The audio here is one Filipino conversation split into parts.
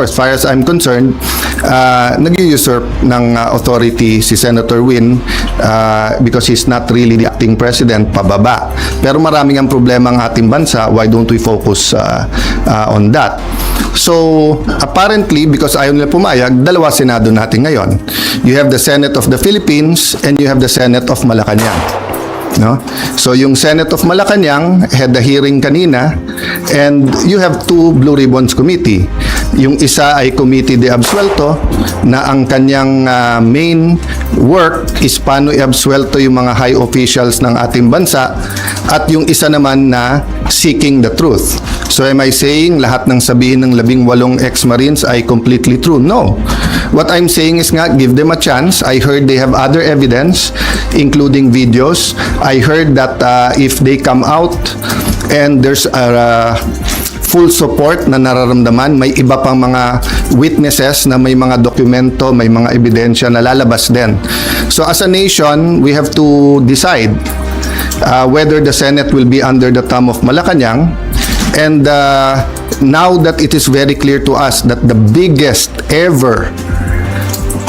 as far as I'm concerned, nag-usurp ng authority si Senator Win because he's not really the acting president, pababa. Pero maraming ang problema ang ating bansa, why don't we focus on that? So, apparently, because ayaw nila pumayag, dalawa Senado natin ngayon. You have the Senate of the Philippines and you have the Senate of Malacanang. No? So, yung Senate of Malacanang had the hearing kanina and you have two Blue Ribbons Committee. Yung isa ay Committee de Absuelto na ang kanyang main work is paano i-absuelto yung mga high officials ng ating bansa at yung isa naman na seeking the truth. So am I saying lahat ng sabihin ng 18 ex-Marines ay completely true? No. What I'm saying is nga, give them a chance. I heard they have other evidence, including videos. I heard that if they come out and there's a full support na nararamdaman, may iba pang mga witnesses na may mga dokumento, may mga ebidensya na lalabas din. So as a nation, we have to decide whether the Senate will be under the thumb of Malacanang. And now that it is very clear to us that the biggest ever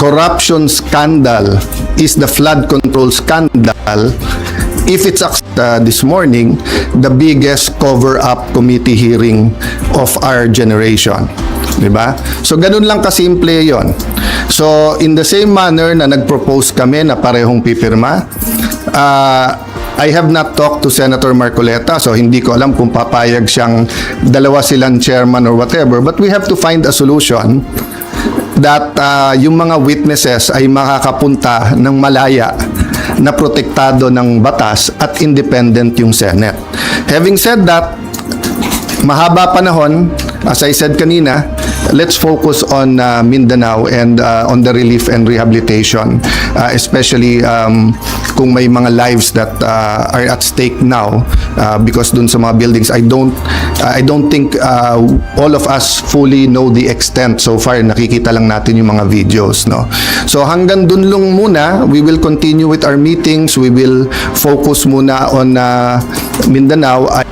corruption scandal is the flood control scandal, if it's this morning, the biggest cover-up committee hearing of our generation. Diba? So, ganun lang kasimple yon. So, in the same manner na nag-propose kami na parehong pipirma, I have not talked to Senator Marcoleta, so hindi ko alam kung papayag siyang dalawa silang chairman or whatever, but we have to find a solution that yung mga witnesses ay makakapunta ng malaya na protektado ng batas at independent yung Senate. Having said that, mahaba panahon, as I said kanina, let's focus on Mindanao and on the relief and rehabilitation, especially kung may mga lives that are at stake now because dun sa mga buildings, I don't think all of us fully know the extent. So far, nakikita lang natin yung mga videos, no? So hanggang dun lang muna, we will continue with our meetings. We will focus muna on Mindanao.